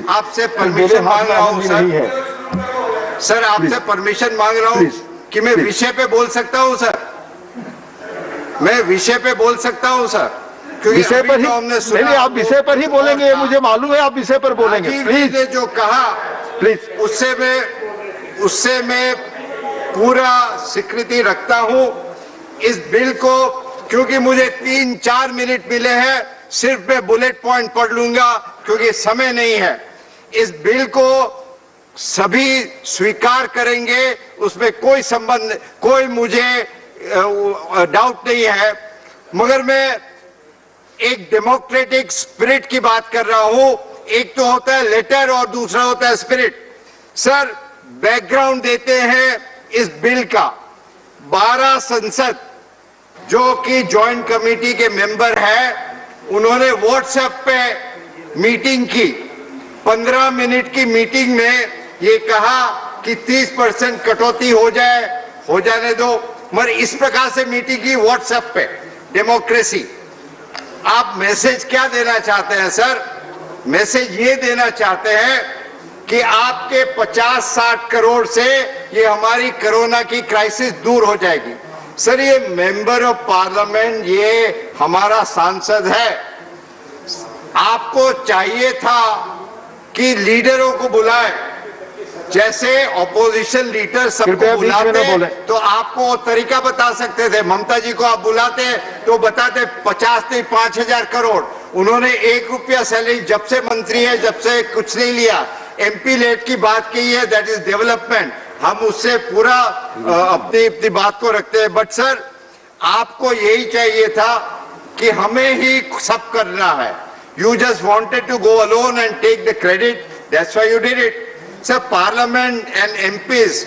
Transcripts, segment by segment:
आपसे परमिशन मांग रहा हूँ सर, आपसे परमिशन मांग रहा हूँ कि मैं विषय पे बोल सकता हूँ सर, मैं विषय पे बोल सकता हूँ सर, क्योंकि विषय पर ही हमने सुना, नहीं, आप विषय पर ही बोलेंगे, ये मुझे मालूम है, आप विषय पर बोलेंगे। प्लीज ने जो कहा प्लीज, उससे मैं पूरा स्वीकृति रखता हूँ इस बिल को, क्योंकि मुझे 3-4 मिनट मिले हैं, सिर्फ मैं बुलेट पॉइंट पढ़ लूंगा क्योंकि समय नहीं है। इस बिल को सभी स्वीकार करेंगे, उसमें कोई संबंध, कोई मुझे डाउट नहीं है, मगर मैं एक डेमोक्रेटिक स्पिरिट की बात कर रहा हूं। एक तो होता है लेटर और दूसरा होता है स्पिरिट। सर, बैकग्राउंड देते हैं इस बिल का। 12 सांसद जो कि जॉइंट कमेटी के मेंबर है, उन्होंने व्हाट्सएप पे मीटिंग की। 15 मिनट की मीटिंग में ये कहा कि 30% कटौती हो जाने दो, मगर इस प्रकार से मीटिंग की व्हाट्सएप पे। डेमोक्रेसी, आप मैसेज क्या देना चाहते हैं सर? मैसेज ये देना चाहते हैं कि आपके 50-60 करोड़ से ये हमारी कोरोना की क्राइसिस दूर हो जाएगी। सर, ये मेंबर ऑफ पार्लियामेंट, ये हमारा सांसद है। आपको चाहिए था कि लीडरों को बुलाए, जैसे ऑपोजिशन लीडर सबको बुलाते तो आपको वो तरीका बता सकते थे। ममता जी को आप बुलाते तो बताते 50 नहीं 5,000 करोड़। उन्होंने 1 रुपया सैलरी जब से मंत्री है, जब से कुछ नहीं लिया। MP लेट की बात की है, दैट इज डेवलपमेंट। हम उससे पूरा अपनी बात को रखते हैं। बट सर, आपको यही चाहिए था कि हमें ही सब करना है। You just wanted to go alone and take the credit. That's why you did it. Sir, Parliament and MPs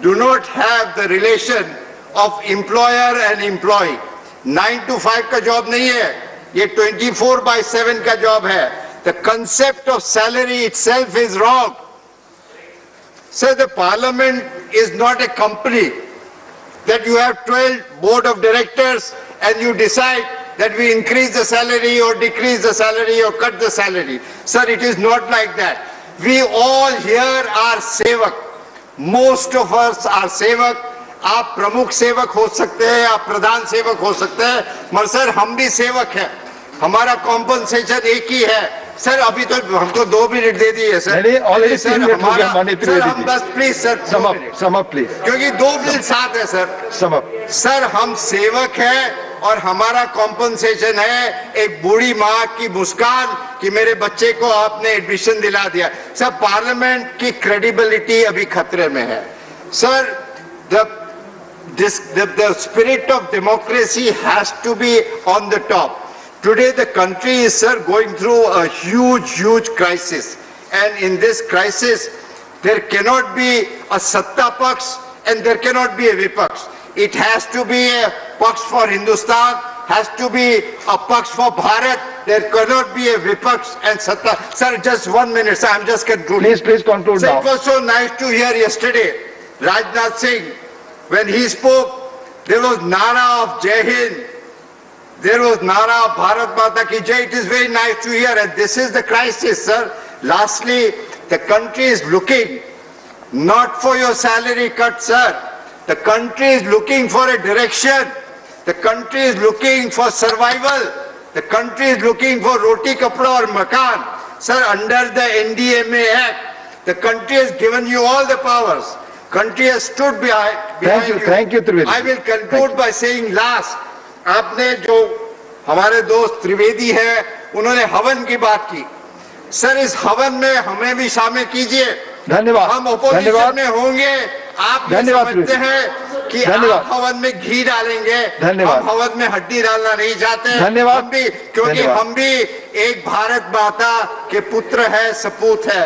do not have the relation of employer and employee. 9 to 5 का जॉब नहीं है, ये 24/7 का जॉब है। The concept of salary itself is wrong. Sir, the Parliament is not a company that you have 12 board of directors and you decide that we increase the salary or decrease the salary or cut the salary. Sir, it is not like that. We all here are सेवक. Most of us are सेवक. आप प्रमुख सेवक हो सकते हैं, आप प्रधान सेवक हो सकते हैं, मगर सर हम भी सेवक हैं। हमारा कॉम्पनसेशन एक ही है। सर, अभी तो हमको 2 मिनट दे दिए सर। ऑलरेडी सर, हम बस please sir sum up please, क्योंकि 2 बिल साथ है सर। Sum up. सर, हम सेवक हैं और हमारा कॉम्पनसेशन है एक बूढ़ी माँ की मुस्कान कि मेरे बच्चे को आपने एडमिशन दिला दिया। सर, पार्लियामेंट की क्रेडिबिलिटी अभी खतरे में है। Sir, the spirit of democracy has to be on the top. Today the country is, sir, going through a huge crisis, and in this crisis there cannot be a satta paksh and there cannot be a vipaksh. It has to be a paksh for Hindustan, has to be a paksh for Bharat. There cannot be a vipaksh and satta. Sir, just 1 minute, sir, I'm just concluding. Please conclude now. It was so nice to hear yesterday Rajnath Singh, when he spoke, there was Nara of Jai Hind, there was Nara of Bharat Mata Ki Jai. It is very nice to hear, and this is the crisis, sir. Lastly, the country is looking not for your salary cut, sir. The country is looking for a direction. The country is looking for survival. The country is looking for roti, kapda or makan. Sir, under the NDMA Act, the country has given you all the powers. Country has stood behind you. Thank you, Trivedi. I will conclude by saying last, आपने जो हमारे दोस्त त्रिवेदी हैं, उन्होंने हवन की बात की। सर, इस हवन में हमें भी शामिल कीजिए। धन्यवाद। हम ओपोजिशन में होंगे। आप समझते हैं कि आप हवन में घी डालेंगे, हम हवन में हड्डी डालना नहीं चाहते। धन्यवाद। हम भी, क्योंकि हम भी एक भारत माता के पुत्र है, सपूत है।